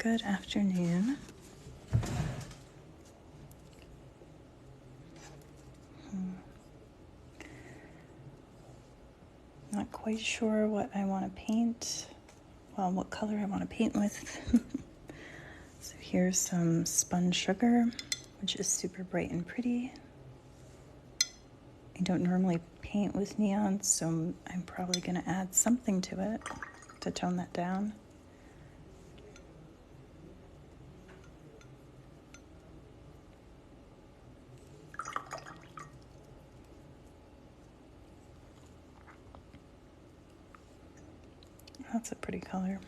Good afternoon. Not quite sure what I want to paint. Well, what color I want to paint with. So here's some spun sugar, which is super bright and pretty. I don't normally paint with neon, so I'm probably going to add something to it to tone that down. That's a pretty color.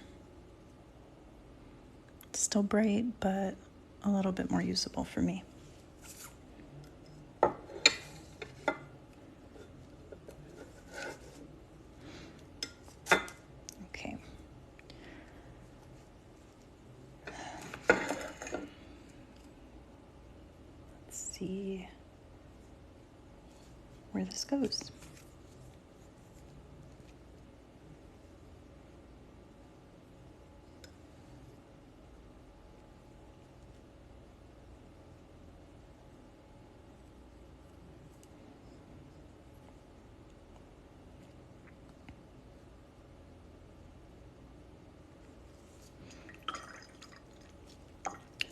It's still bright, but a little bit more usable for me. Okay. Let's see where this goes.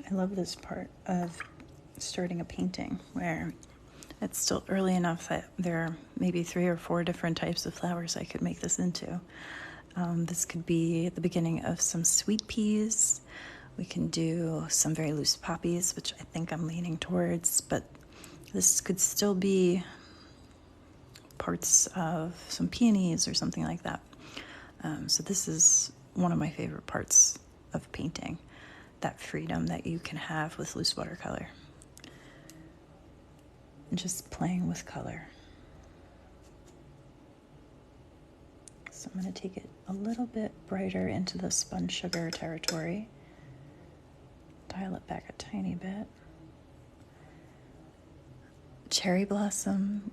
I love this part of starting a painting where it's still early enough that there are maybe 3 or 4 different types of flowers I could make this into. This could be the beginning of some sweet peas. We can do some very loose poppies, which I think I'm leaning towards, but this could still be parts of some peonies or something like that. So this is one of my favorite parts of painting, that freedom that you can have with loose watercolor. And just playing with color. So I'm going to take it a little bit brighter into the spun sugar territory. Dial it back a tiny bit. Cherry blossom.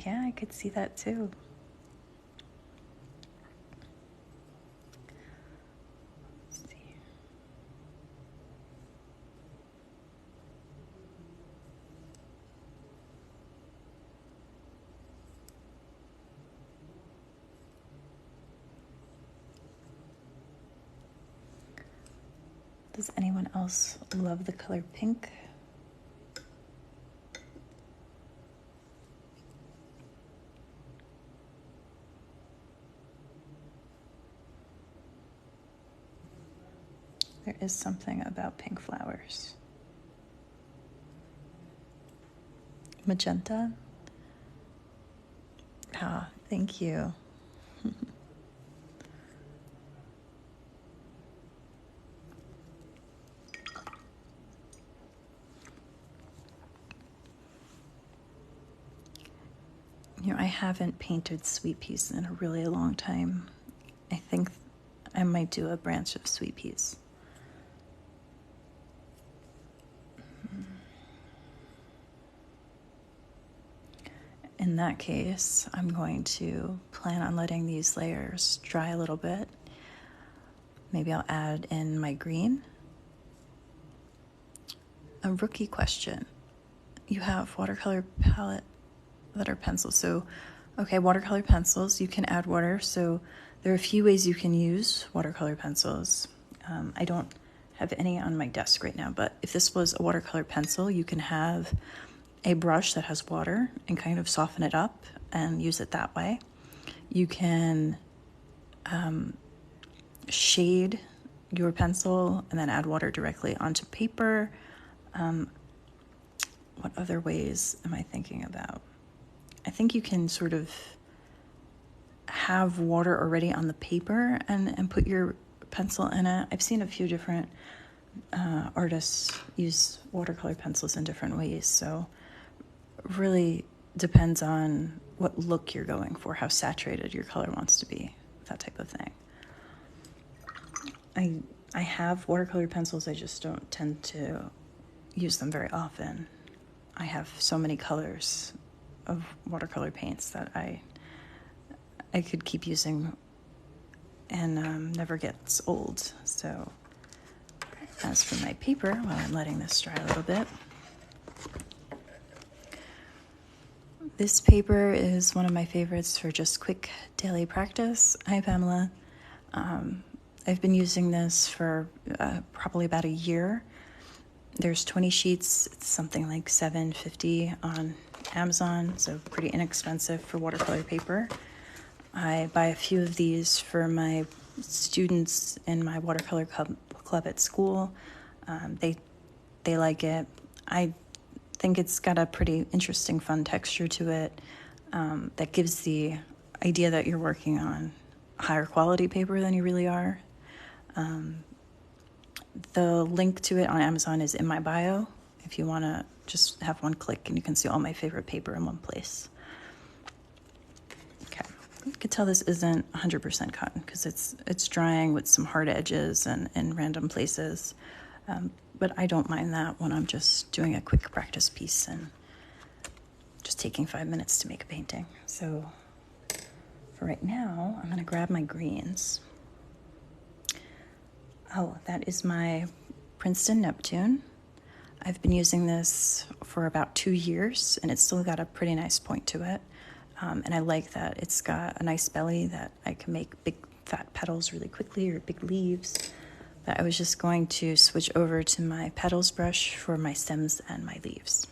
Yeah, I could see that too. Let's see. Does anyone else love the color pink? There is something about pink flowers. Magenta? Ah, thank you. You know, I haven't painted sweet peas in a really long time. I think I might do a branch of sweet peas. In that case, I'm going to plan on letting these layers dry a little bit. Maybe I'll add in my green. A rookie question. You have watercolor palette that are pencils. So, okay, watercolor pencils, you can add water. So there are a few ways you can use watercolor pencils. I don't have any on my desk right now, but if this was a watercolor pencil, you can have a brush that has water and kind of soften it up and use it that way. You can shade your pencil and then add water directly onto paper. What other ways am I thinking about? I think you can sort of have water already on the paper and put your pencil in it. I've seen a few different artists use watercolor pencils in different ways, so really depends on what look you're going for, how saturated your color wants to be, that type of thing. I have watercolor pencils, I just don't tend to use them very often. I have so many colors of watercolor paints that I could keep using and never gets old. So As for my paper, while I'm letting this dry a little bit, this paper is one of my favorites for just quick daily practice. Hi, Pamela. I've been using this for probably about a year. There's 20 sheets. It's something like $7.50 on Amazon, so pretty inexpensive for watercolor paper. I buy a few of these for my students in my watercolor club at school. They like it. I think it's got a pretty interesting, fun texture to it that gives the idea that you're working on higher quality paper than you really are. The link to it on Amazon is in my bio if you want to just have one click and you can see all my favorite paper in one place. Okay, you can tell this isn't 100% cotton because it's drying with some hard edges and in random places. But I don't mind that when I'm just doing a quick practice piece and just taking 5 minutes to make a painting. So for right now, I'm going to grab my greens. Oh, that is my Princeton Neptune. I've been using this for about 2 years, and it's still got a pretty nice point to it. And I like that it's got a nice belly that I can make big fat petals really quickly, or big leaves. But I was just going to switch over to my petals brush for my stems and my leaves.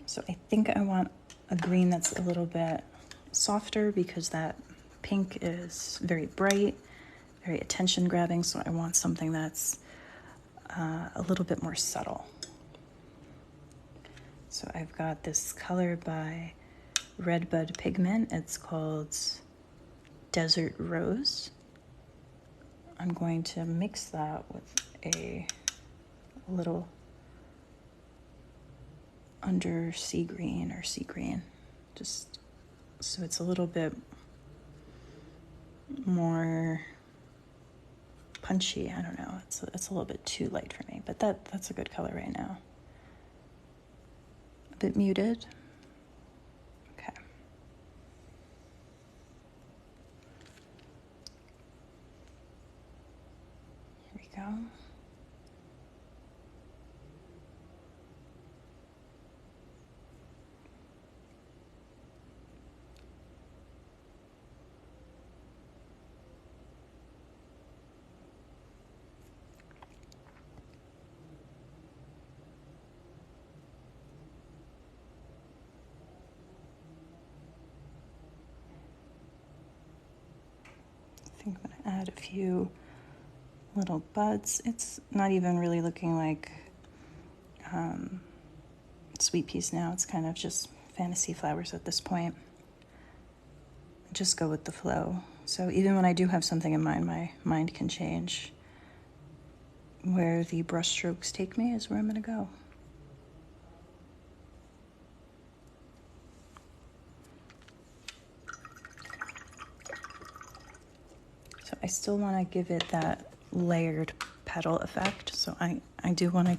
So I think I want a green that's a little bit softer because that pink is very bright, very attention grabbing, so I want something that's a little bit more subtle. So I've got this color by Redbud Pigment. It's called Desert Rose. I'm going to mix that with a little undersea green or sea green, just so it's a little bit more punchy. I don't know, it's a little bit too light for me, but that's a good color right now. A bit muted. Okay. Here we go. I think I'm going to add a few little buds. It's not even really looking like sweet peas now. It's kind of just fantasy flowers at this point. Just go with the flow. So even when I do have something in mind, my mind can change. Where the brush strokes take me is where I'm going to go. So I still want to give it that layered petal effect. So I do want to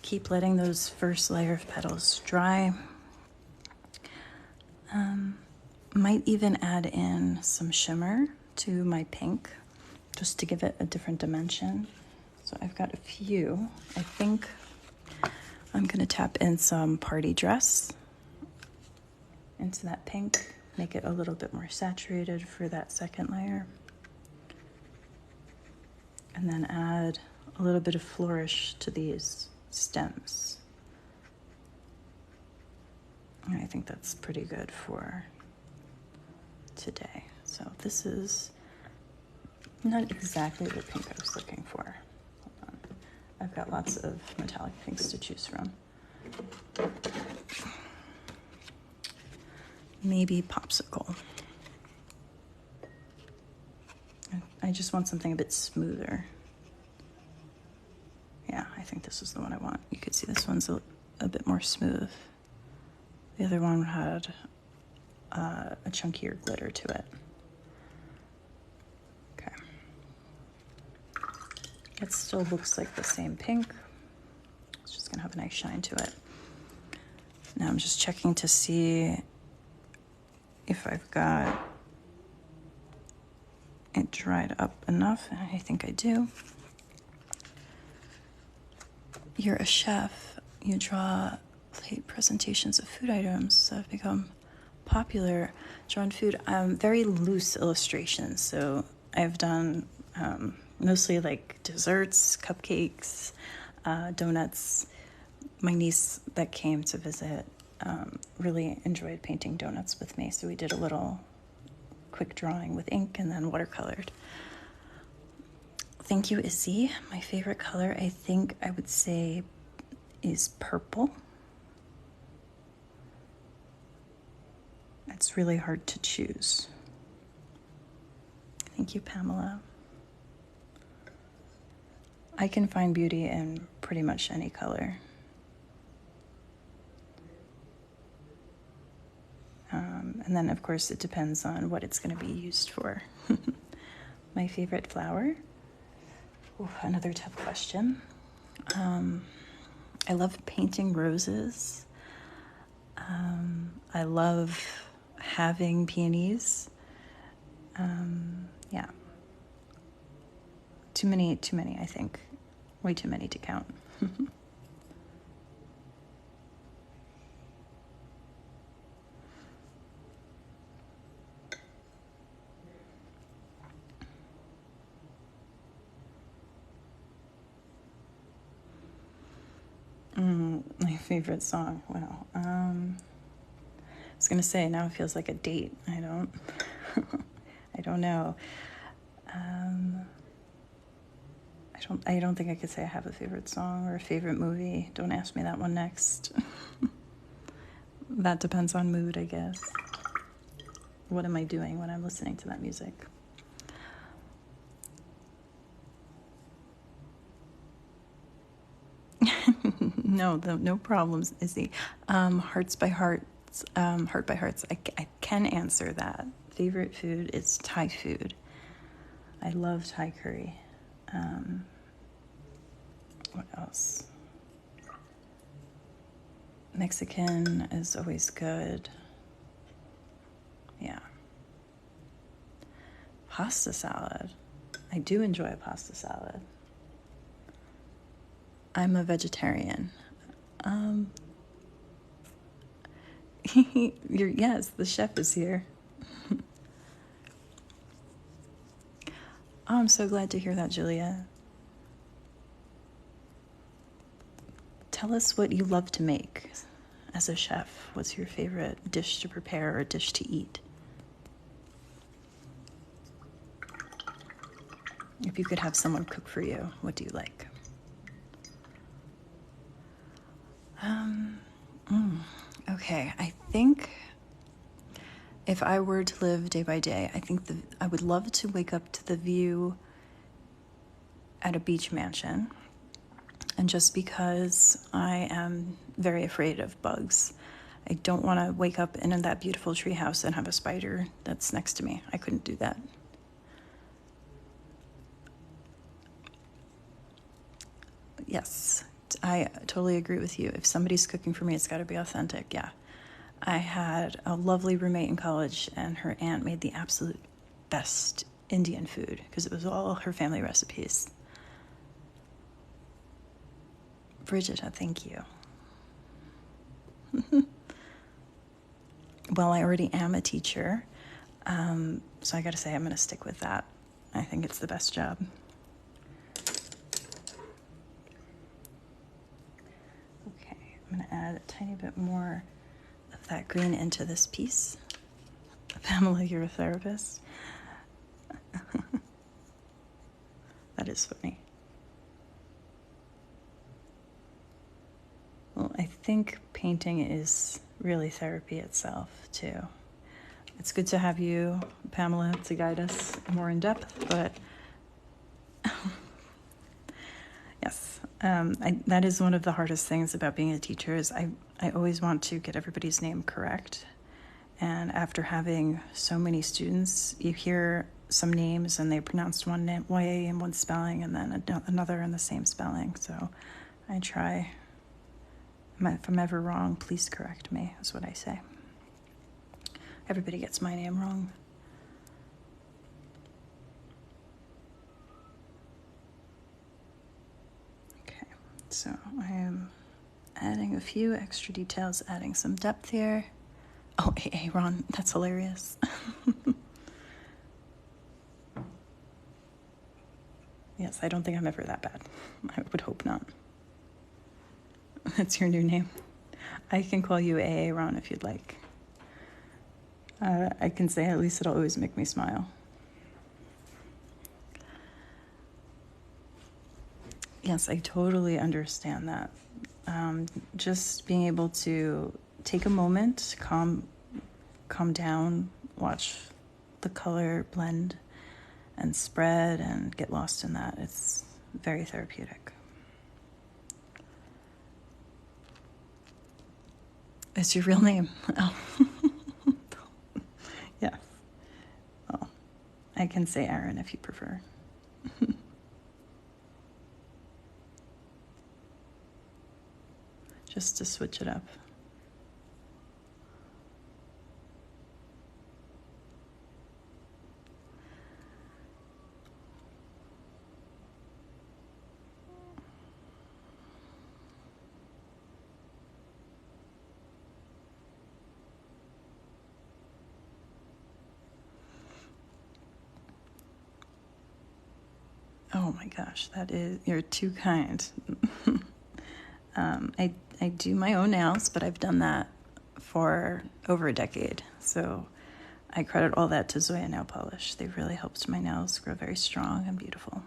keep letting those first layer of petals dry. Might even add in some shimmer to my pink just to give it a different dimension. So I've got a few. I think I'm going to tap in some Party Dress into that pink, make it a little bit more saturated for that second layer. And then add a little bit of flourish to these stems. And I think that's pretty good for today. So this is not exactly the pink I was looking for. Hold on. I've got lots of metallic pinks to choose from. Maybe Popsicle. I just want something a bit smoother. Yeah, I think this is the one I want. You could see this one's a bit more smooth. The other one had a chunkier glitter to it. Okay. It still looks like the same pink. It's just gonna have a nice shine to it. Now I'm just checking to see if I've got it dried up enough, and I think I do. You're a chef. You draw plate presentations of food items that have become popular. Drawn food, very loose illustrations. So I've done mostly like desserts, cupcakes, donuts. My niece that came to visit really enjoyed painting donuts with me, so we did a little quick drawing with ink and then watercolored. Thank you, Izzy. My favorite color, I think I would say, is purple. It's really hard to choose. Thank you, Pamela. I can find beauty in pretty much any color. And then, of course, it depends on what it's going to be used for. My favorite flower? Ooh, another tough question. I love painting roses. I love having peonies. Yeah. Too many, I think. Way too many to count. My favorite song. Wow. I was gonna say, now it feels like a date. I don't know. I don't think I could say I have a favorite song or a favorite movie. Don't ask me that one next. That depends on mood, I guess. What am I doing when I'm listening to that music? No problems, Izzy. Heart by Hearts. I can answer that. Favorite food is Thai food. I love Thai curry. What else? Mexican is always good. Yeah. Pasta salad. I do enjoy a pasta salad. I'm a vegetarian. Yes, the chef is here. Oh, I'm so glad to hear that, Julia. Tell us what you love to make as a chef. What's your favorite dish to prepare or dish to eat? If you could have someone cook for you, what do you like? Okay, I think if I were to live day by day, I think I would love to wake up to the view at a beach mansion. And just because I am very afraid of bugs, I don't want to wake up in that beautiful treehouse and have a spider that's next to me. I couldn't do that. Yes, I totally agree with you. If somebody's cooking for me, it's got to be authentic. Yeah. I had a lovely roommate in college, and her aunt made the absolute best Indian food because it was all her family recipes. Bridget, thank you. Well, I already am a teacher, so I got to say I'm going to stick with that. I think it's the best job. Okay, I'm going to add a tiny bit more of that green into this piece. Pamela, you're a therapist. That is funny. Well, I think painting is really therapy itself, too. It's good to have you, Pamela, to guide us more in depth, but yes, that is one of the hardest things about being a teacher is I always want to get everybody's name correct. And after having so many students, you hear some names and they pronounced one way and one spelling and then another in the same spelling. So I try. If I'm ever wrong, please correct me, is what I say. Everybody gets my name wrong. So I am adding a few extra details, adding some depth here. Oh, hey, Ron, that's hilarious. Yes, I don't think I'm ever that bad. I would hope not. That's your new name. I can call you AA Ron if you'd like. I can say at least it'll always make me smile. Yes, I totally understand that. Just being able to take a moment, calm down, watch the color blend and spread and get lost in that. It's very therapeutic. It's your real name. Oh. Yeah. Well, I can say Aaron if you prefer. Just to switch it up. Oh my gosh, you're too kind. I do my own nails, but I've done that for over a decade. So I credit all that to Zoya Nail Polish. They've really helped my nails grow very strong and beautiful.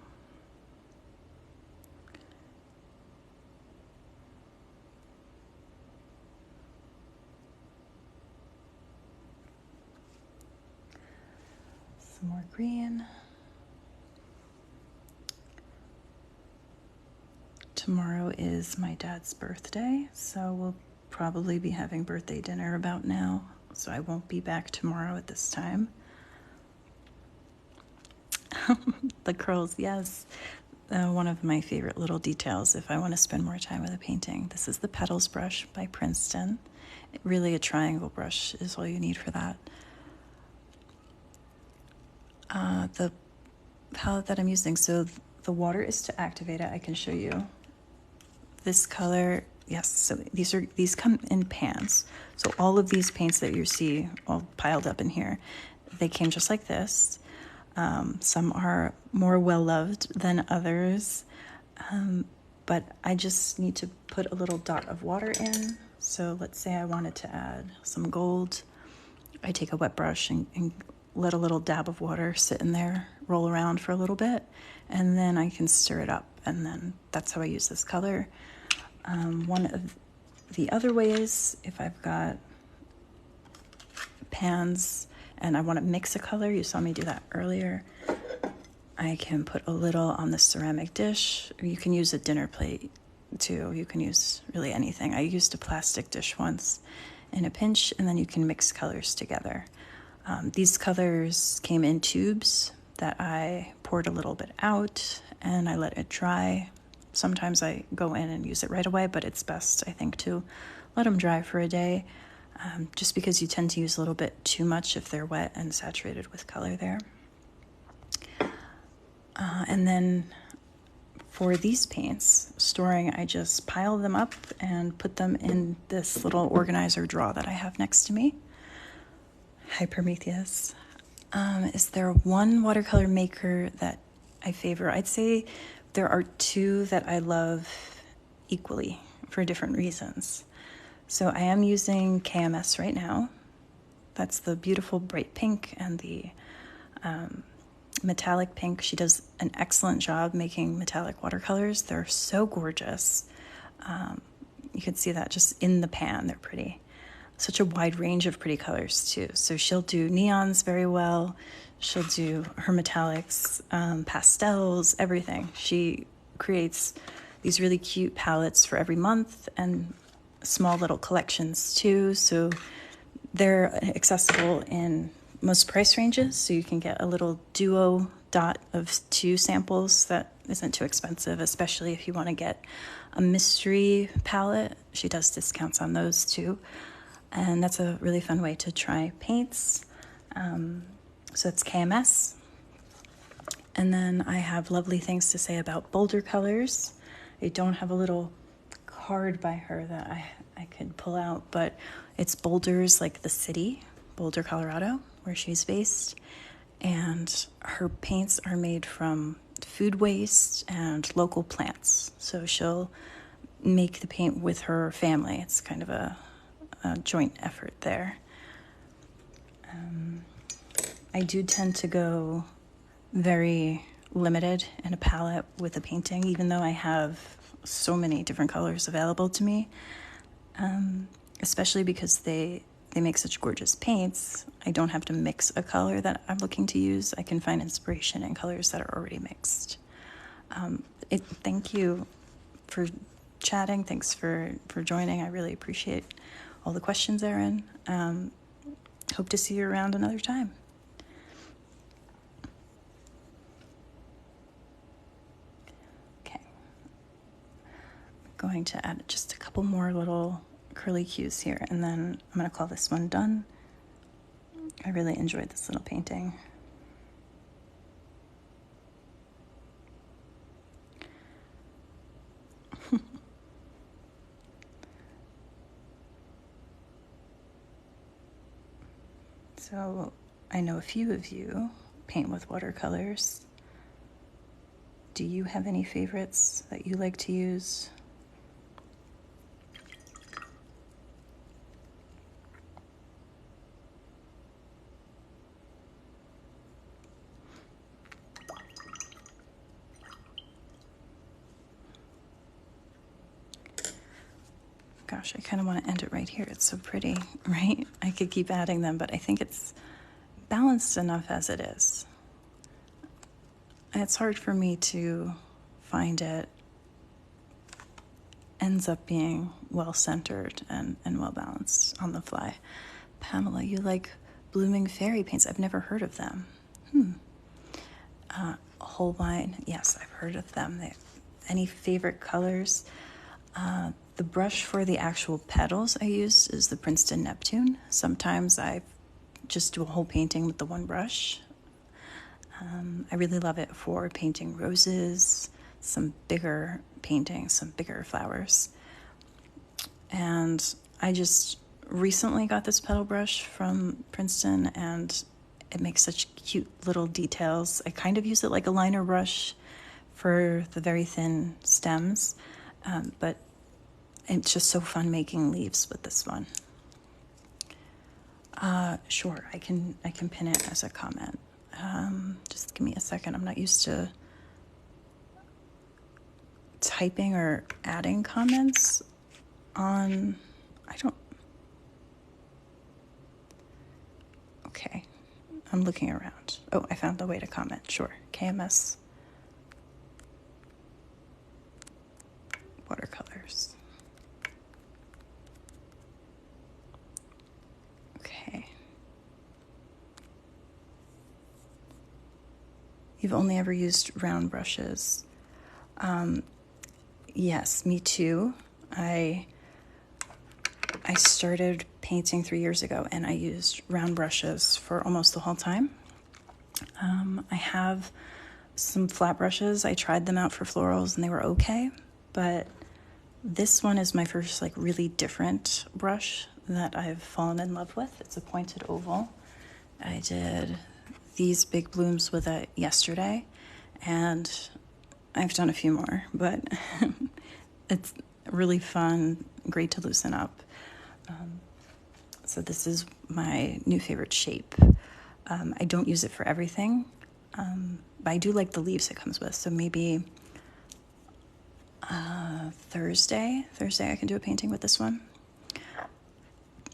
Some more green. Tomorrow is my dad's birthday, so we'll probably be having birthday dinner about now, so I won't be back tomorrow at this time. The curls, yes. One of my favorite little details if I want to spend more time with a painting. This is the Petals brush by Princeton. Really, a triangle brush is all you need for that. The palette that I'm using, so the water is to activate it. I can show you. This color, yes, so these come in pans. So all of these paints that you see all piled up in here, they came just like this. Some are more well-loved than others, but I just need to put a little dot of water in. So let's say I wanted to add some gold. I take a wet brush and let a little dab of water sit in there, roll around for a little bit, and then I can stir it up, and then that's how I use this color. One of the other ways, if I've got pans and I want to mix a color, you saw me do that earlier, I can put a little on the ceramic dish, or you can use a dinner plate too. You can use really anything. I used a plastic dish once in a pinch, and then you can mix colors together. These colors came in tubes that I poured a little bit out and I let it dry. Sometimes I go in and use it right away, but it's best, I think, to let them dry for a day, just because you tend to use a little bit too much if they're wet and saturated with color there. And then for these paints, storing, I just pile them up and put them in this little organizer drawer that I have next to me. Hi, Prometheus. Is there one watercolor maker that I favor? I'd say there are two that I love equally for different reasons. So I am using KMS right now. That's the beautiful bright pink and the metallic pink. She does an excellent job making metallic watercolors. They're so gorgeous. You can see that just in the pan. They're pretty. Such a wide range of pretty colors too. So she'll do neons very well. She'll do her metallics, pastels, everything. She creates these really cute palettes for every month and small little collections too. So they're accessible in most price ranges. So you can get a little duo dot of 2 samples that isn't too expensive, especially if you want to get a mystery palette. She does discounts on those too. And that's a really fun way to try paints. So it's KMS. And then I have lovely things to say about Boulder Colors. I don't have a little card by her that I could pull out, but it's Boulder's, like the city, Boulder, Colorado, where she's based. And her paints are made from food waste and local plants. So she'll make the paint with her family. It's kind of a joint effort there. I do tend to go very limited in a palette with a painting, even though I have so many different colors available to me, especially because they make such gorgeous paints. I don't have to mix a color that I'm looking to use. I can find inspiration in colors that are already mixed. Thank you for chatting. Thanks for joining. I really appreciate all the questions, Erin. Hope to see you around another time. Okay. I'm going to add just a couple more little curly cues here, and then I'm going to call this one done. I really enjoyed this little painting. So I know a few of you paint with watercolors. Do you have any favorites that you like to use? Gosh, I kind of want to end it right here. It's so pretty, right? I could keep adding them, but I think it's balanced enough as it is. It's hard for me to find it ends up being well-centered and well-balanced on the fly. Pamela, you like blooming fairy paints. I've never heard of them. Whole wine, yes, I've heard of them. Any favorite colors? The brush for the actual petals I use is the Princeton Neptune. Sometimes I just do a whole painting with the one brush. I really love it for painting roses, some bigger paintings, some bigger flowers. And I just recently got this petal brush from Princeton, and it makes such cute little details. I kind of use it like a liner brush for the very thin stems, but it's just so fun making leaves with this one. Sure, I can pin it as a comment. Just give me a second. I'm not used to typing or adding comments on, okay, I'm looking around. Oh, I found the way to comment, sure. KMS watercolors. Okay. You've only ever used round brushes. Yes, me too. I started painting 3 years ago, and I used round brushes for almost the whole time. I have some flat brushes. I tried them out for florals, and they were okay, but this one is my first really different brush that I've fallen in love with. It's a pointed oval. I did these big blooms with it yesterday, and I've done a few more, but it's really fun, great to loosen up. So this is my new favorite shape. I don't use it for everything, but I do like the leaves it comes with. So maybe Thursday I can do a painting with this one.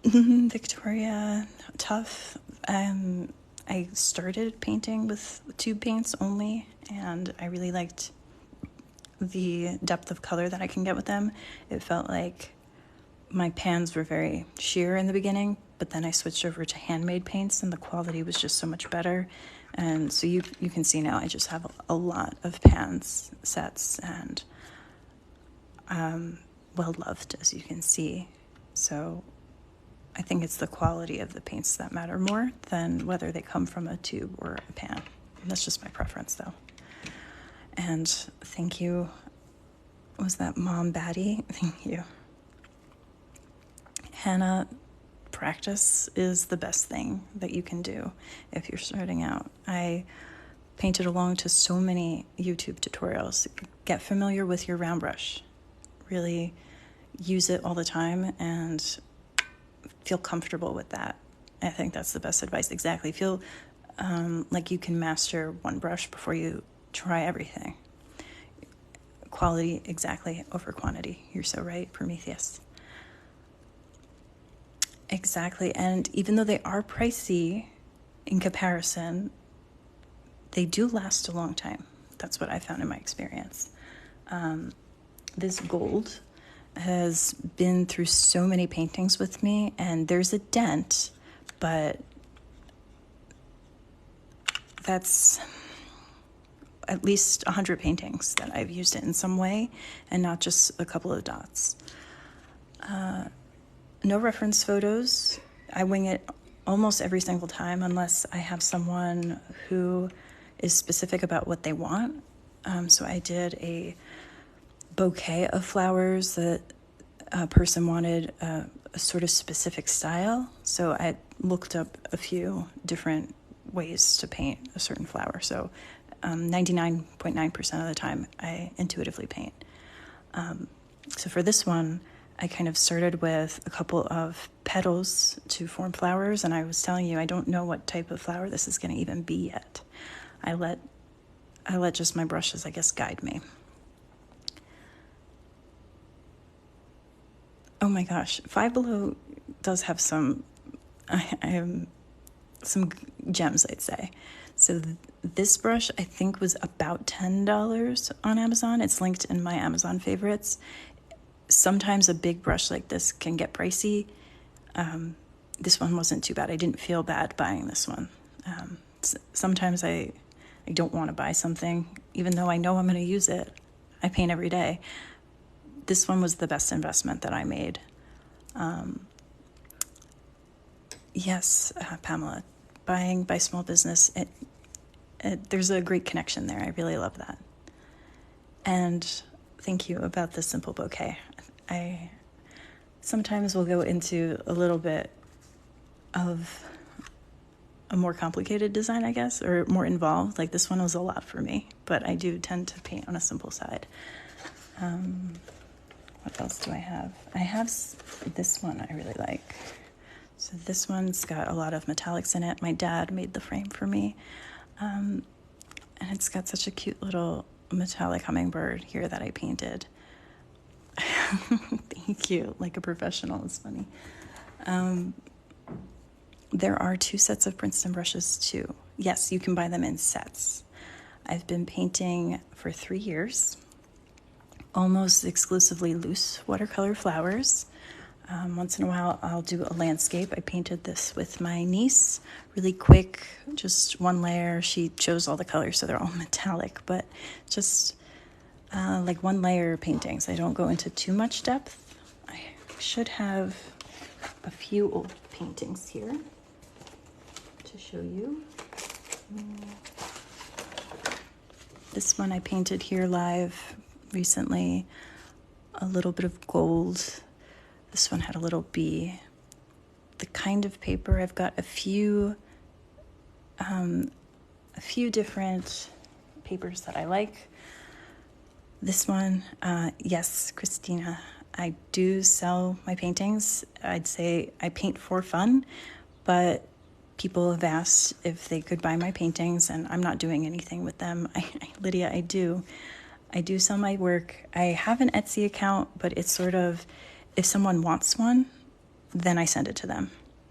Victoria, tough. I started painting with tube paints only, and I really liked the depth of color that I can get with them. It felt like my pans were very sheer in the beginning, but then I switched over to handmade paints, and the quality was just so much better. And so you can see now I just have a lot of pans sets, and well loved, as you can see. So I think it's the quality of the paints that matter more than whether they come from a tube or a pan. That's just my preference, though. And thank you Was that Mom Batty? Thank you. Hannah, practice is the best thing that you can do if you're starting out. I painted along to so many YouTube tutorials. Get familiar with your round brush. Really use it all the time and feel comfortable with that. I think that's the best advice. Exactly. Feel like you can master one brush before you try everything. Quality exactly over quantity. You're so right, Prometheus. Exactly. And even though they are pricey in comparison, they do last a long time. That's what I found in my experience. This gold has been through so many paintings with me, and there's a dent, but that's at least 100 paintings that I've used it in some way, and not just a couple of dots. No reference photos. I wing it almost every single time unless I have someone who is specific about what they want. So I did a bouquet of flowers that a person wanted a sort of specific style. So I looked up a few different ways to paint a certain flower. So 99.9% of the time I intuitively paint. So for this one, I kind of started with a couple of petals to form flowers, and I was telling you I don't know what type of flower this is going to even be yet. I let just my brushes, I guess, guide me. Oh my gosh, Five Below does have some gems, I'd say. So this brush I think was about $10 on Amazon. It's linked in my Amazon favorites. Sometimes a big brush like this can get pricey. This one wasn't too bad. I didn't feel bad buying this one. Sometimes I don't want to buy something, even though I know I'm going to use it. I paint every day. This one was the best investment that I made. Yes, Pamela, buying by small business, there's a great connection there. I really love that. And thank you about the simple bouquet. I sometimes will go into a little bit of a more complicated design, I guess, or more involved. Like this one was a lot for me, but I do tend to paint on a simple side. What else do I have? I have this one I really like. So this one's got a lot of metallics in it. My dad made the frame for me. And it's got such a cute little metallic hummingbird here that I painted. Thank you. Like a professional. It's funny. There are 2 sets of Princeton brushes too. Yes, you can buy them in sets. I've been painting for 3 years, almost exclusively loose watercolor flowers. Once in a while, I'll do a landscape. I painted this with my niece, really quick, just one layer. She chose all the colors, so they're all metallic, but just like one layer paintings. I don't go into too much depth. I should have a few old paintings here to show you. This one I painted here live recently, a little bit of gold. This one had a little bee. The kind of paper, I've got a few different papers that I like. This one, yes, Christina, I do sell my paintings. I'd say I paint for fun, but people have asked if they could buy my paintings, and I'm not doing anything with them. Lydia, I do sell my work. I have an Etsy account, but it's sort of, if someone wants one, then I send it to them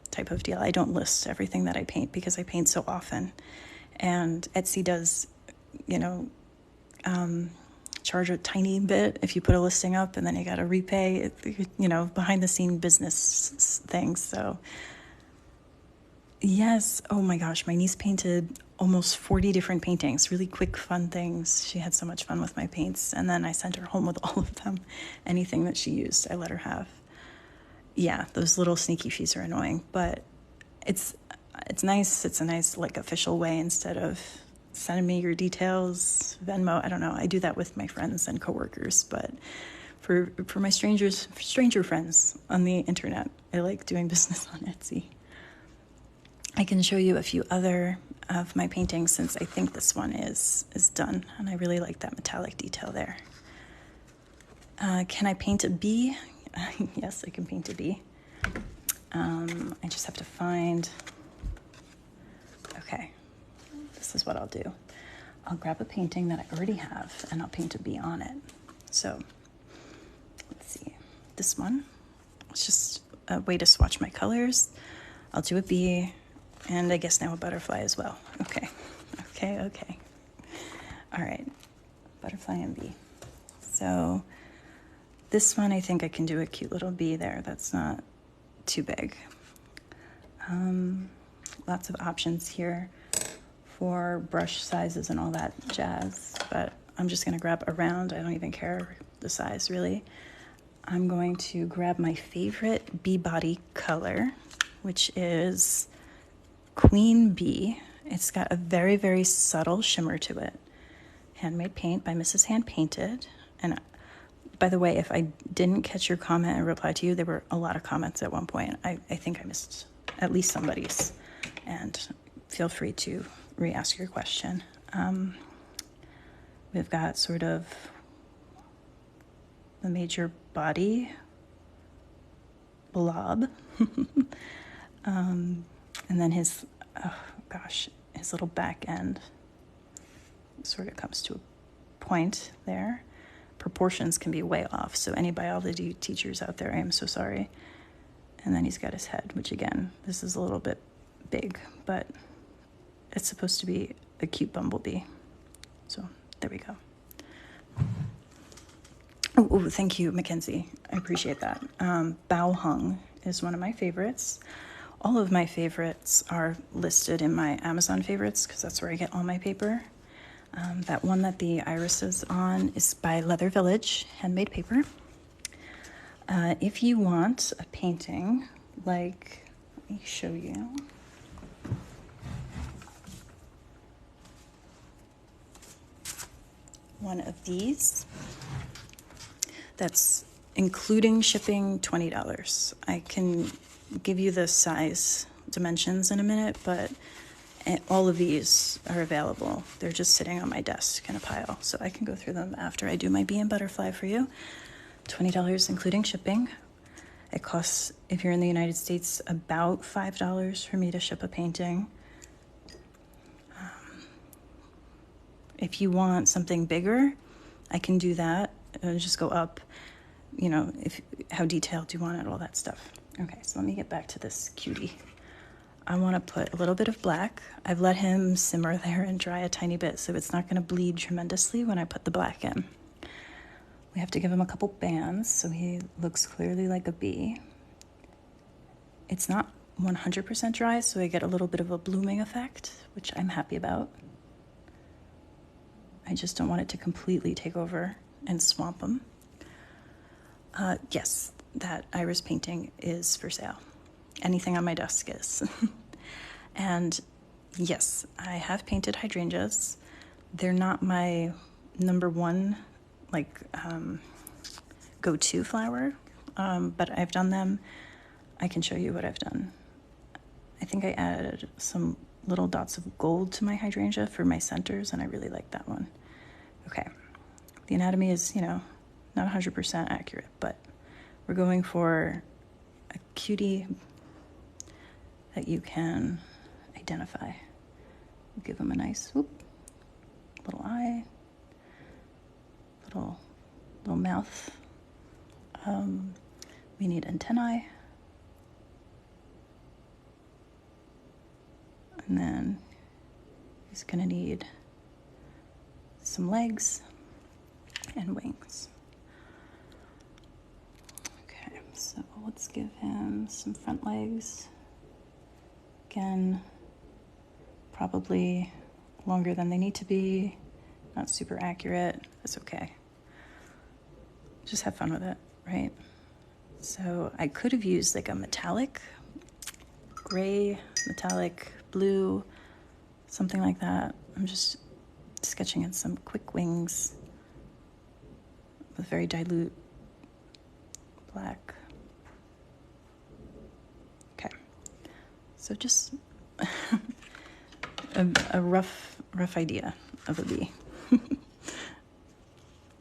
type of deal. I don't list everything that I paint because I paint so often. And Etsy does, charge a tiny bit if you put a listing up, and then you got to repay, behind the scene business things. So yes, oh my gosh, my niece painted almost 40 different paintings, really quick, fun things. She had so much fun with my paints, and then I sent her home with all of them. Anything that she used, I let her have. Yeah, those little sneaky fees are annoying, but it's nice. It's a nice, like, official way instead of, send me your details, Venmo. I don't know. I do that with my friends and coworkers, but for my stranger friends on the internet, I like doing business on Etsy. I can show you a few other of my paintings since I think this one is done, and I really like that metallic detail there. Can I paint a bee? Yes, I can paint a bee. I just have to find... Okay, this is what I'll do. I'll grab a painting that I already have, and I'll paint a bee on it. So, let's see. This one, it's just a way to swatch my colors. I'll do a bee, and I guess now a butterfly as well. Okay. All right, butterfly and bee. So this one, I think I can do a cute little bee there. That's not too big. Lots of options here for brush sizes and all that jazz, but I'm just gonna grab a round. I don't even care the size really. I'm going to grab my favorite bee body color, which is Queen Bee. It's got a very, very subtle shimmer to it. Handmade paint by Mrs. Hand Painted. And by the way, if I didn't catch your comment and reply to you, there were a lot of comments at one point. I think I missed at least somebody's. And feel free to re-ask your question. We've got sort of the major body blob. And then his, his little back end sort of comes to a point there. Proportions can be way off, so any biology teachers out there, I am so sorry. And then he's got his head, which again, this is a little bit big, but it's supposed to be a cute bumblebee. So there we go. Oh, thank you, Mackenzie. I appreciate that. Bao Hung is one of my favorites. All of my favorites are listed in my Amazon favorites because that's where I get all my paper. That one that the iris is on is by Leather Village, handmade paper. If you want a painting, like, let me show you. One of these, that's including shipping, $20. I can give you the size dimensions in a minute, but all of these are available. They're just sitting on my desk in a pile, so I can go through them after I do my bee and butterfly for you. $20 including shipping. It costs, if you're in the United States, about $5 for me to ship a painting. If you want something bigger, I can do that. Just go up, you know, how detailed you want it, all that stuff. Okay, so let me get back to this cutie. I want to put a little bit of black. I've let him simmer there and dry a tiny bit, so it's not going to bleed tremendously when I put the black in. We have to give him a couple bands so he looks clearly like a bee. It's not 100% dry, so I get a little bit of a blooming effect, which I'm happy about. I just don't want it to completely take over and swamp him. Yes, that iris painting is for sale. Anything on my desk is. And yes, I have painted hydrangeas. They're not my number one, like, go-to flower, but I've done them. I can show you what I've done. I think I added some little dots of gold to my hydrangea for my centers, and I really like that one. Okay, the anatomy is, you know, not 100% accurate, but we're going for a cutie that you can identify. Give him a nice whoop, little eye, little mouth. We need antennae. And then he's gonna need some legs and wings. Okay, so let's give him some front legs. Again, probably longer than they need to be, not super accurate, that's okay. Just have fun with it, right? So I could have used like a metallic, gray, metallic blue, something like that. I'm just sketching in some quick wings with very dilute black. Okay, so just a rough idea of a bee.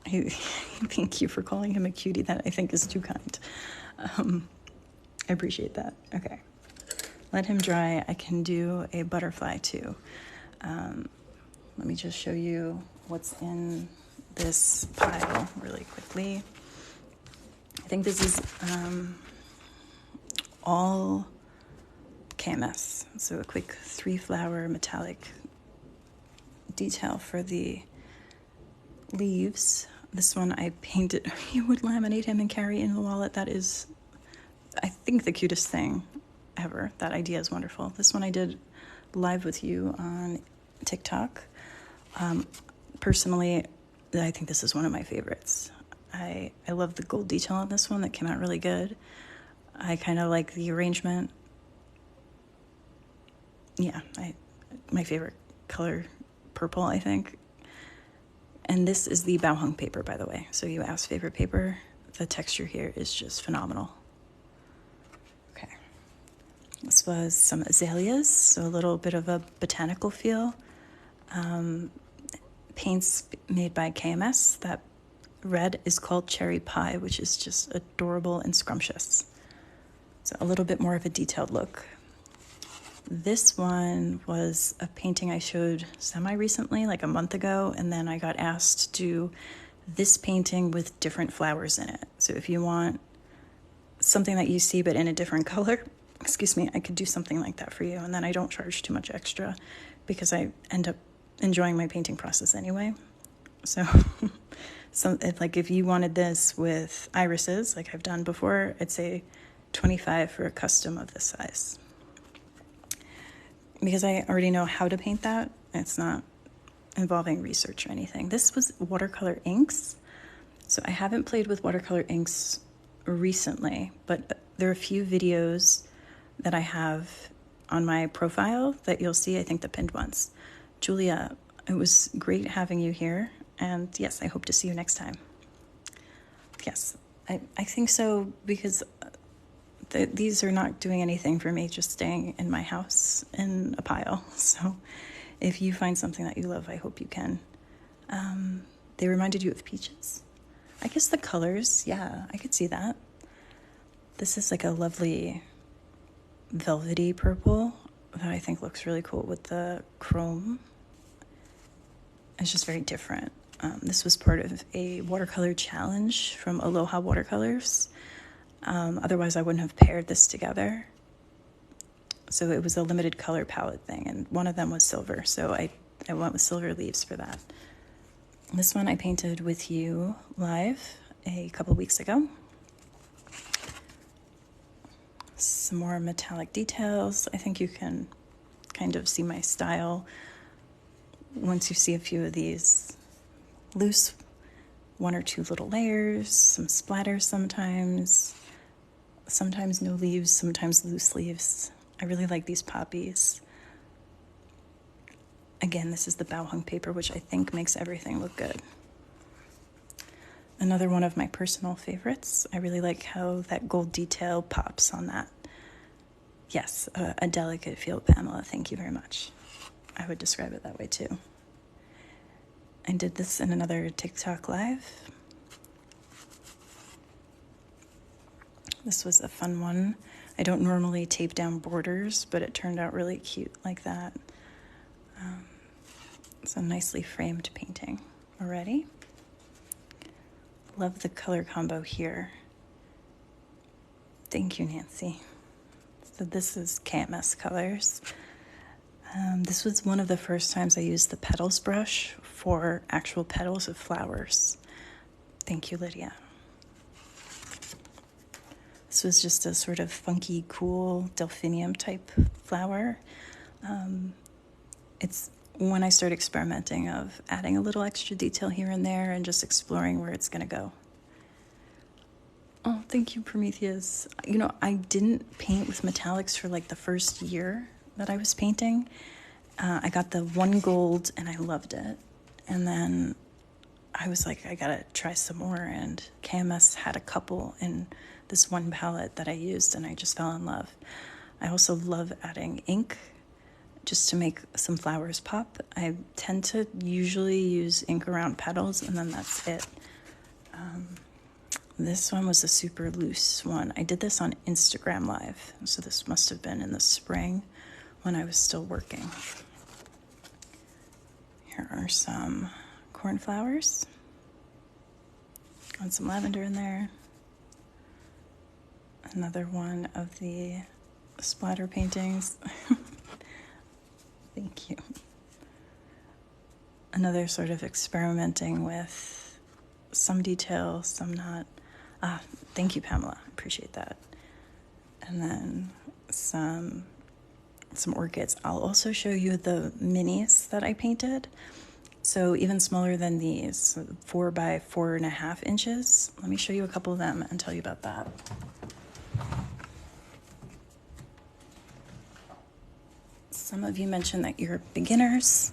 Thank you for calling him a cutie. That I think is too kind. I appreciate that. Okay, let him dry. I can do a butterfly too. Let me just show you what's in this pile really quickly. I think this is all KMS. So a quick 3-flower metallic detail for the leaves. This one I painted. You would laminate him and carry in the wallet. That is, I think, the cutest thing ever. That idea is wonderful. This one I did live with you on TikTok. Personally, I think this is one of my favorites. I love the gold detail on this one. That came out really good. I kind of like the arrangement. Yeah, my favorite color, purple, I think. And this is the bao hung paper, by the way. So you asked favorite paper. The texture here is just phenomenal. Okay. This was some azaleas, so a little bit of a botanical feel. Paints made by KMS. That red is called Cherry Pie, which is just adorable and scrumptious. So a little bit more of a detailed look. This one was a painting I showed semi-recently, like a month ago, and then I got asked to do this painting with different flowers in it. So if you want something that you see but in a different color, excuse me, I could do something like that for you, and then I don't charge too much extra because I end up enjoying my painting process anyway. So, if you wanted this with irises, like I've done before, I'd say $25 for a custom of this size. Because I already know how to paint that, it's not involving research or anything. This was watercolor inks. So I haven't played with watercolor inks recently, but there are a few videos that I have on my profile that you'll see, I think the pinned ones. Julia, it was great having you here. And yes, I hope to see you next time. Yes, I think so, because these are not doing anything for me, just staying in my house in a pile. So if you find something that you love, I hope you can. They reminded you of peaches. I guess the colors, yeah, I could see that. This is like a lovely velvety purple that I think looks really cool with the chrome. It's just very different. This was part of a watercolor challenge from Aloha Watercolors. Otherwise, I wouldn't have paired this together. So it was a limited color palette thing, and one of them was silver. So I went with silver leaves for that. This one I painted with you live a couple weeks ago. Some more metallic details. I think you can kind of see my style once you see a few of these loose, 1 or 2 little layers, some splatters sometimes no leaves, sometimes loose leaves. I really like these poppies. Again, this is the bao hung paper, which I think makes everything look good. Another one of my personal favorites. I really like how that gold detail pops on that. Yes, a delicate feel, Pamela. Thank you very much. I would describe it that way too. I did this in another TikTok live. This was a fun one. I don't normally tape down borders, but it turned out really cute like that. It's a nicely framed painting already. Love the color combo here. Thank you, Nancy. So this is KMS colors. This was one of the first times I used the petals brush for actual petals of flowers. Thank you, Lydia. This was just a sort of funky, cool delphinium type flower. It's when I start experimenting of adding a little extra detail here and there and just exploring where it's gonna go. Oh, thank you, Prometheus. You know, I didn't paint with metallics for like the first year that I was painting. I got the one gold and I loved it. And then I was like, I gotta try some more. And KMS had a couple in this one palette that I used, and I just fell in love. I also love adding ink just to make some flowers pop. I tend to usually use ink around petals, and then that's it. This one was a super loose one. I did this on Instagram Live, so this must have been in the spring when I was still working. Here are some cornflowers and some lavender in there. Another one of the splatter paintings. Thank you. Another sort of experimenting with some detail, some not. Thank you, Pamela. Appreciate that. And then some orchids. I'll also show you the minis that I painted. So even smaller than these, 4 by 4.5 inches. Let me show you a couple of them and tell you about that. Some of you mentioned that you're beginners,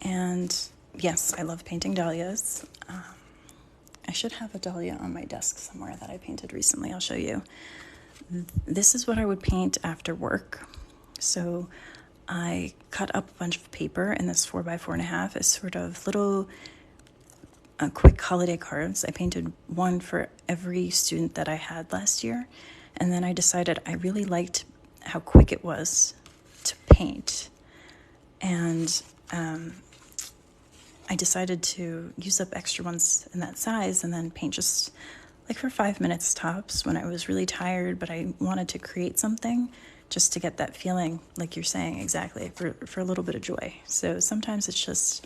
and yes, I love painting dahlias. I should have a dahlia on my desk somewhere that I painted recently. I'll show you. This is what I would paint after work. So I cut up a bunch of paper in this 4 by 4.5 as sort of little quick holiday cards. I painted one for every student that I had last year. And then I decided I really liked how quick it was to paint. And I decided to use up extra ones in that size and then paint just like for 5 minutes tops when I was really tired, but I wanted to create something just to get that feeling, like you're saying, exactly, for a little bit of joy. So sometimes it's just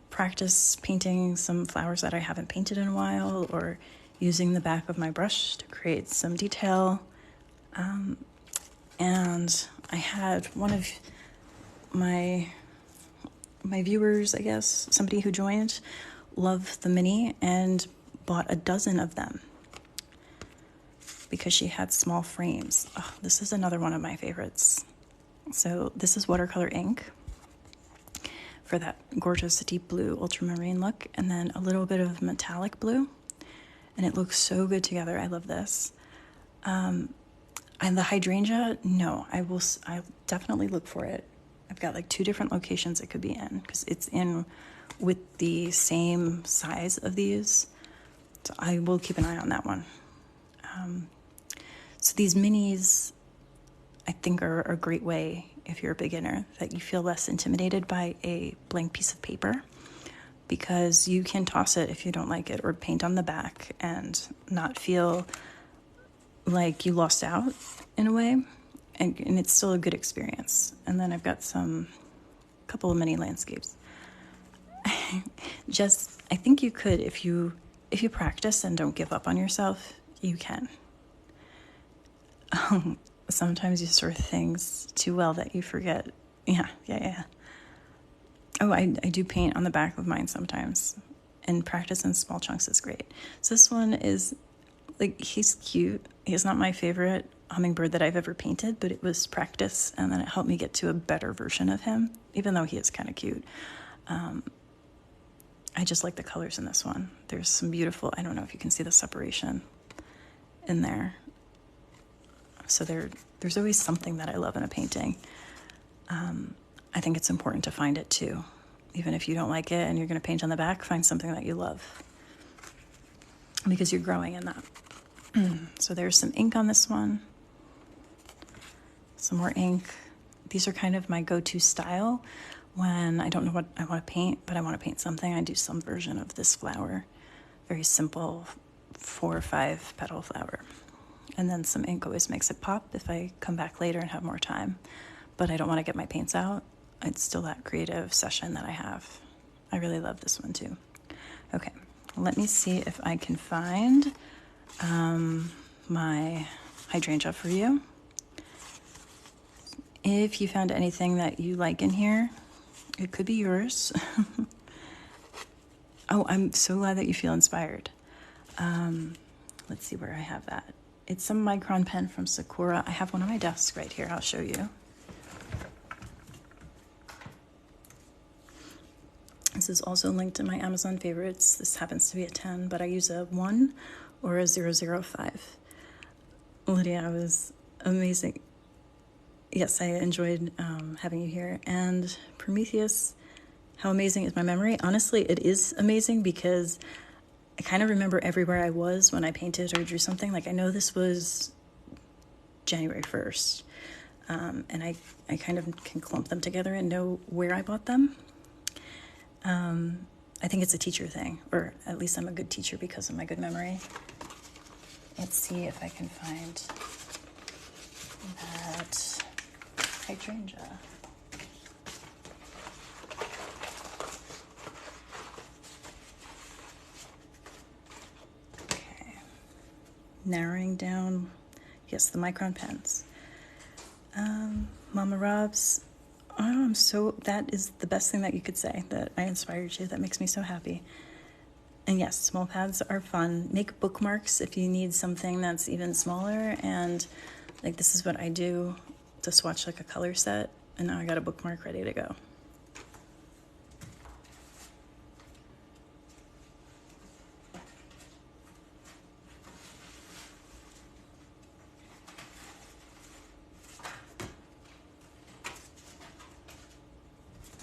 practice painting some flowers that I haven't painted in a while, or using the back of my brush to create some detail. And I had one of my viewers, I guess, somebody who joined, loved the mini and bought a dozen of them because she had small frames. Oh, this is another one of my favorites. So this is watercolor ink for that gorgeous deep blue ultramarine look, and then a little bit of metallic blue, and it looks so good together. I love this. And the hydrangea, no, I'll definitely look for it. I've got like 2 different locations it could be in because it's in with the same size of these. So I will keep an eye on that one. So these minis, I think, are a great way if you're a beginner, that you feel less intimidated by a blank piece of paper, because you can toss it if you don't like it, or paint on the back and not feel like you lost out in a way. And it's still a good experience. And then I've got a couple of mini landscapes. I think you could, if you practice and don't give up on yourself, you can. Sometimes you sort things too well that you forget. Yeah. Oh, I do paint on the back of mine sometimes, and practice in small chunks is great. So this one is, like, he's cute. He's not my favorite hummingbird that I've ever painted, but it was practice, and then it helped me get to a better version of him, even though he is kind of cute. I just like the colors in this one. There's some beautiful, I don't know if you can see the separation in there. So there's always something that I love in a painting. I think it's important to find it too. Even if you don't like it and you're going to paint on the back, find something that you love, because you're growing in that. So there's some ink on this one. Some more ink. These are kind of my go-to style when I don't know what I want to paint, but I want to paint something. I do some version of this flower. Very simple 4 or 5 petal flower. And then some ink always makes it pop if I come back later and have more time. But I don't want to get my paints out. It's still that creative session that I have. I really love this one too. Okay, let me see if I can find my hydrangea for you. If you found anything that you like in here, it could be yours. Oh, I'm so glad that you feel inspired. Let's see where I have that. It's some micron pen from Sakura. I have one on my desk right here. I'll show you. This This is also linked in my Amazon favorites. This happens to be a 10, but I use a 1 or a 005. Lydia, it was amazing. Yes, I enjoyed having you here. And Prometheus, how amazing is my memory? Honestly, it is amazing because I kind of remember everywhere I was when I painted or drew something. Like, I know this was January 1st, and I kind of can clump them together and know where I bought them. I think it's a teacher thing, or at least I'm a good teacher because of my good memory. Let's see if I can find that hydrangea. Okay. Narrowing down, yes, the micron pens. Mama Rob's, that is the best thing that you could say, that I inspired you. That makes me so happy. And yes, small pads are fun. Make bookmarks if you need something that's even smaller. And like, this is what I do to swatch like a color set. And now I got a bookmark ready to go.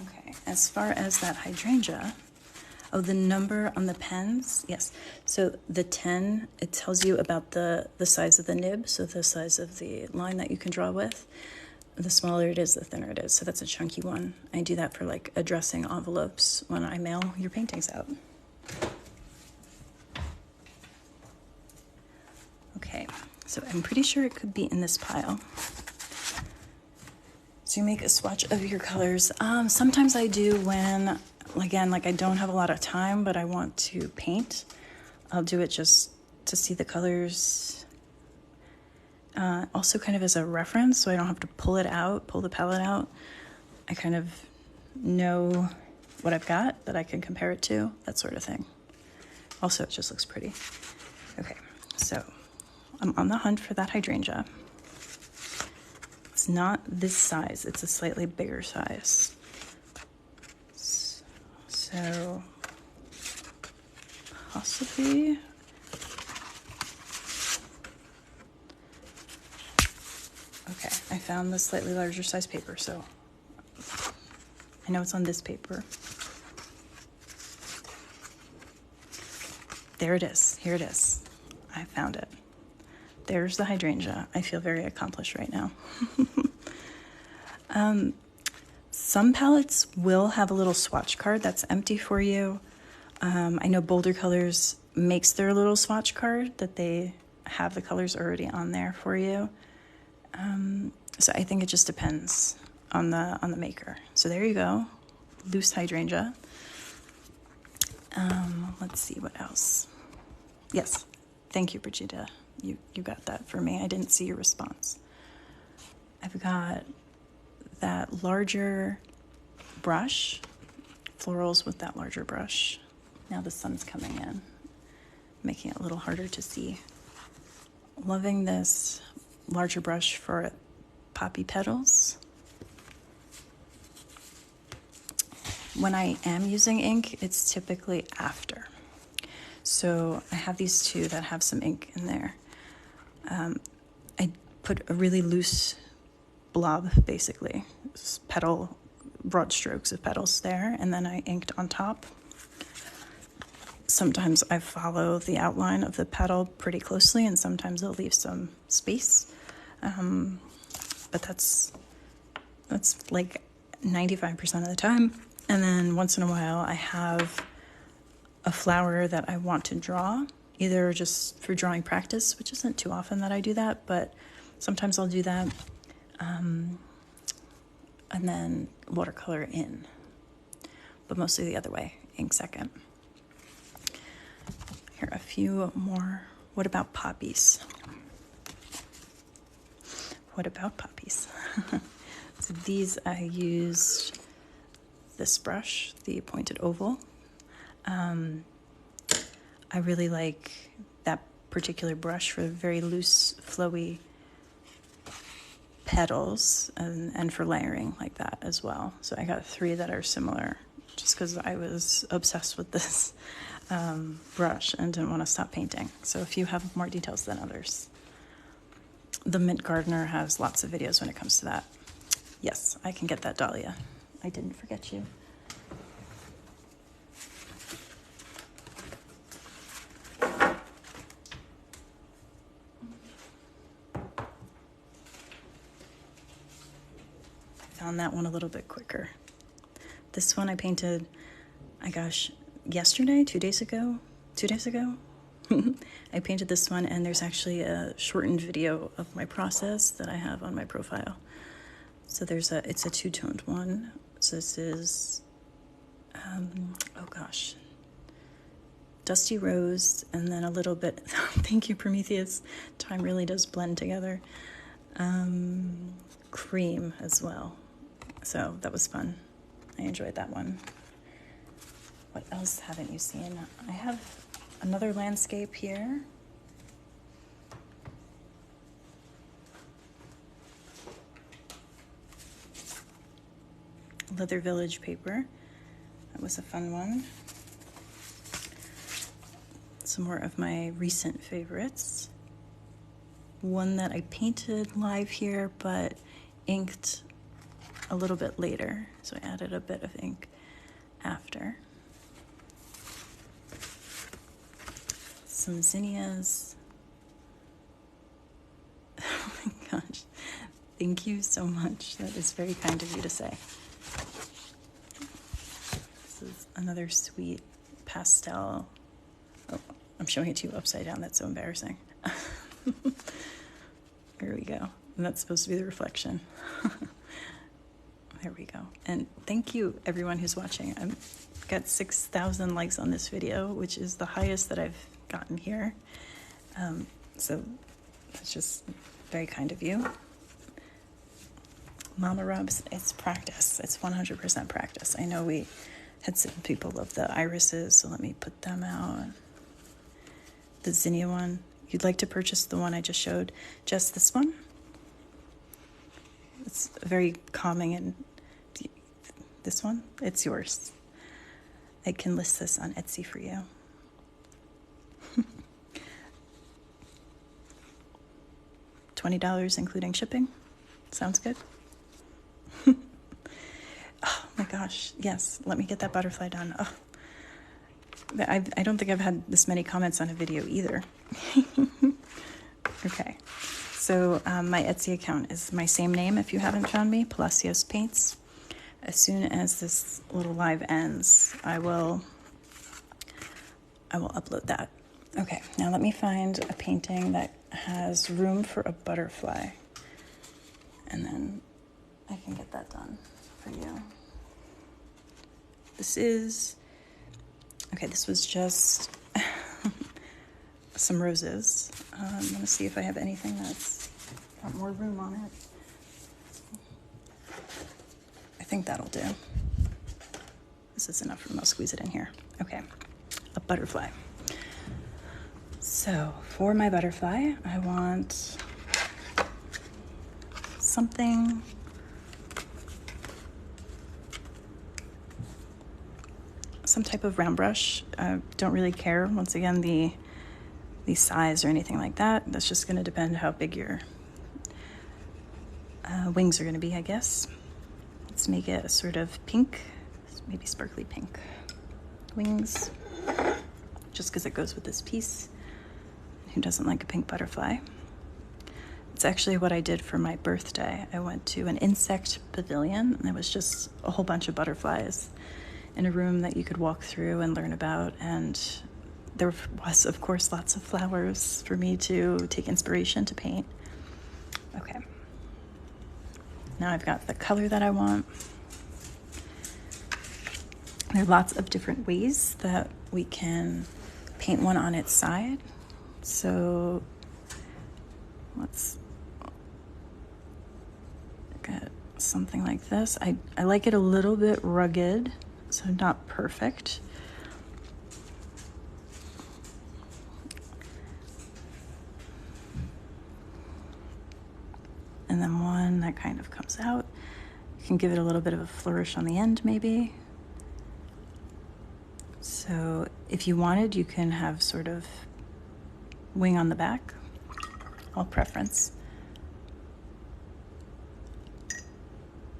Okay, as far as that hydrangea, oh, the number on the pens, yes. So the 10, it tells you about the size of the nib, so the size of the line that you can draw with. The smaller it is, the thinner it is. So that's a chunky one. I do that for like addressing envelopes when I mail your paintings out. Okay, so I'm pretty sure it could be in this pile. So you make a swatch of your colors. Sometimes I do when, again, like I don't have a lot of time, but I want to paint. I'll do it just to see the colors. Also kind of as a reference, so I don't have to pull the palette out. I kind of know what I've got that I can compare it to, that sort of thing. Also, it just looks pretty. Okay, so I'm on the hunt for that hydrangea. It's not this size, it's a slightly bigger size. So, possibly. Okay, I found the slightly larger size paper, so I know it's on this paper. There it is, here it is. I found it. There's the hydrangea. I feel very accomplished right now. Some palettes will have a little swatch card that's empty for you. I know Bolder Colors makes their little swatch card that they have the colors already on there for you. So I think it just depends on the maker. So there you go, loose hydrangea. Let's see what else. Yes, thank you, Brigida. You got that for me. I didn't see your response. I've got that larger brush, florals with that larger brush. Now the sun's coming in, making it a little harder to see. Loving this larger brush for poppy petals. When I am using ink, it's typically after. So I have these two that have some ink in there. I put a really loose blob, basically, petal, broad strokes of petals there, and then I inked on top. Sometimes I follow the outline of the petal pretty closely, and sometimes I'll leave some space. But that's like 95% of the time. And then once in a while, I have a flower that I want to draw, either just for drawing practice, which isn't too often that I do that, but sometimes I'll do that. And then watercolor in, but mostly the other way, ink second. Here are a few more. What about poppies? What about poppies? So these I used this brush, the pointed oval. I really like that particular brush for very loose, flowy petals and for layering like that as well. So I got 3 that are similar, just because I was obsessed with this brush and didn't want to stop painting. So if you have more details than others. The Mint Gardener has lots of videos when it comes to that. Yes, I can get that, Dahlia. I didn't forget you. Found that one a little bit quicker. This one I painted, my gosh, yesterday, 2 days ago, I painted this one, and there's actually a shortened video of my process that I have on my profile. So it's a two-toned one. So this is, oh gosh, Dusty Rose, and then a little bit, thank you, Prometheus, time really does blend together. Cream as well. So that was fun. I enjoyed that one. What else haven't you seen? I have another landscape here. Leather Village paper. That was a fun one. Some more of my recent favorites. One that I painted live here, but inked a little bit later. So I added a bit of ink after. Some zinnias. Oh my gosh. Thank you so much. That is very kind of you to say. This is another sweet pastel. Oh, I'm showing it to you upside down. That's so embarrassing. Here we go. And that's supposed to be the reflection. There we go. And thank you, everyone who's watching. I've got 6,000 likes on this video, which is the highest that I've gotten here. So that's just very kind of you. Mama Rubs, it's practice. It's 100% practice. I know we had some people love the irises, so let me put them out. The zinnia one. You'd like to purchase the one I just showed, just this one. It's very calming, and this one, it's yours. I can list this on Etsy for you. $20 including shipping. Sounds good. Oh my gosh, yes, let me get that butterfly done. Oh. I don't think I've had this many comments on a video either. Okay, so my Etsy account is my same name if you haven't found me, Palacios Paints. As soon as this little live ends, I will upload that. Okay, now let me find a painting that has room for a butterfly, and then I can get that done for you. This was just some roses. I'm gonna see if I have anything that's got more room on it. I think that'll do. This is enough room, I'll squeeze it in here. Okay, a butterfly. So for my butterfly, I want something some type of round brush. Don't really care, once again, the size or anything like that. That's just going to depend how big your wings are going to be, I guess. Let's make it a sort of pink, maybe sparkly pink wings, just because it goes with this piece. Who doesn't like a pink butterfly? It's actually what I did for my birthday. I went to an insect pavilion, and it was just a whole bunch of butterflies in a room that you could walk through and learn about, and there was, of course, lots of flowers for me to take inspiration to paint. Okay. Now I've got the color that I want. There are lots of different ways that we can paint one on its side. So let's get something like this. I like it a little bit rugged, so not perfect. And then one that kind of comes out. You can give it a little bit of a flourish on the end, maybe. So if you wanted, you can have sort of wing on the back, all preference.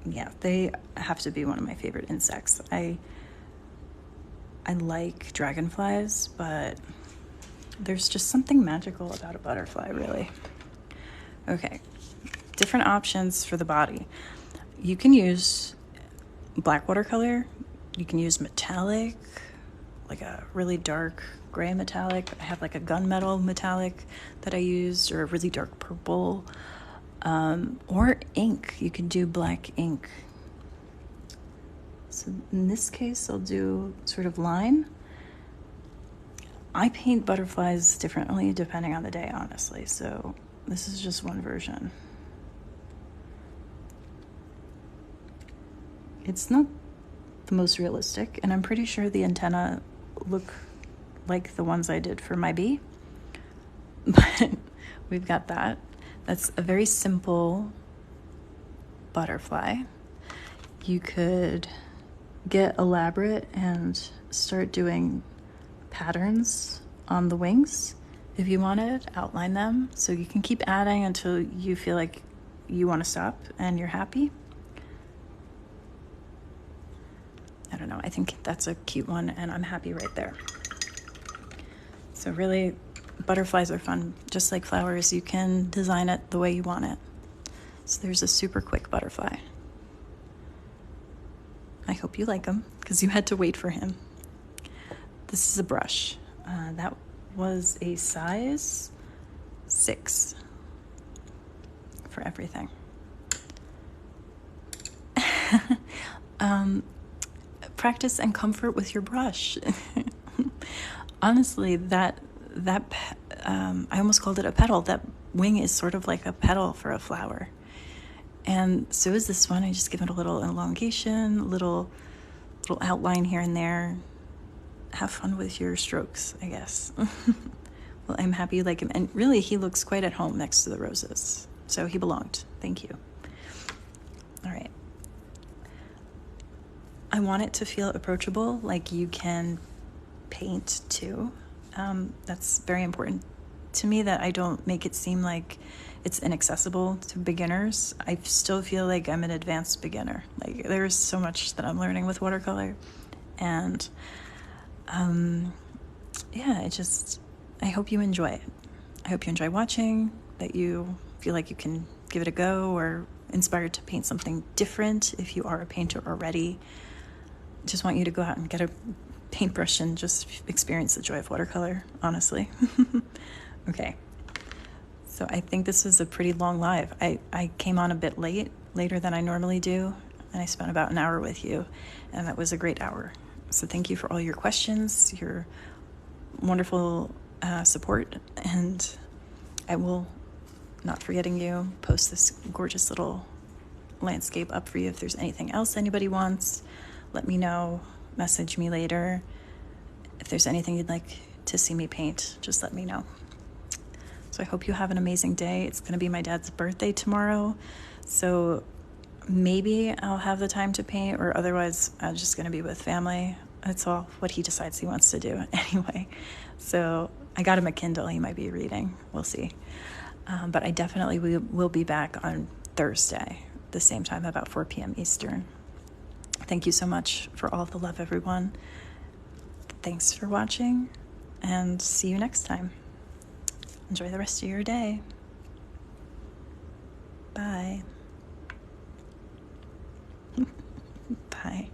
Yeah, they have to be one of my favorite insects. I like dragonflies, but there's just something magical about a butterfly, really. Okay, different options for the body. You can use black watercolor. You can use metallic, like a really dark gray metallic. I have like a gunmetal metallic that I used, or a really dark purple. Or ink. You can do black ink. So in this case, I'll do sort of line. I paint butterflies differently depending on the day, honestly. So this is just one version. It's not the most realistic, and I'm pretty sure the antenna look like the ones I did for my bee. But we've got that. That's a very simple butterfly. You could get elaborate and start doing patterns on the wings if you wanted, outline them. So you can keep adding until you feel like you want to stop and you're happy. I don't know, I think that's a cute one and I'm happy right there. So really, butterflies are fun. Just like flowers, you can design it the way you want it. So there's a super quick butterfly. I hope you like him because you had to wait for him. This is a brush. That was a size 6 for everything. Practice and comfort with your brush. Honestly, I almost called it a petal. That wing is sort of like a petal for a flower. And so is this one. I just give it a little elongation, little outline here and there. Have fun with your strokes, I guess. Well, I'm happy you like him. And really, he looks quite at home next to the roses. So he belonged. Thank you. All right. I want it to feel approachable, like you can paint too. That's very important to me, that I don't make it seem like it's inaccessible to beginners. I still feel like I'm an advanced beginner. Like there's so much that I'm learning with watercolor. And yeah, I hope you enjoy it. I hope you enjoy watching, that you feel like you can give it a go or inspired to paint something different if you are a painter already. Just want you to go out and get a paintbrush and just experience the joy of watercolor, honestly. Okay. So I think this was a pretty long live. I came on a bit later than I normally do, and I spent about an hour with you, and that was a great hour. So thank you for all your questions, your wonderful support, and I will, not forgetting you, post this gorgeous little landscape up for you. If there's anything else anybody wants, let me know, message me later. If there's anything you'd like to see me paint, just let me know. So I hope you have an amazing day. It's going to be my dad's birthday tomorrow, so maybe I'll have the time to paint, or otherwise I'm just going to be with family. That's all what he decides he wants to do anyway. So I got him a Kindle he might be reading. We'll see. But I definitely will be back on Thursday, the same time, about 4 p.m. Eastern. Thank you so much for all the love, everyone. Thanks for watching, and see you next time. Enjoy the rest of your day. Bye. Bye.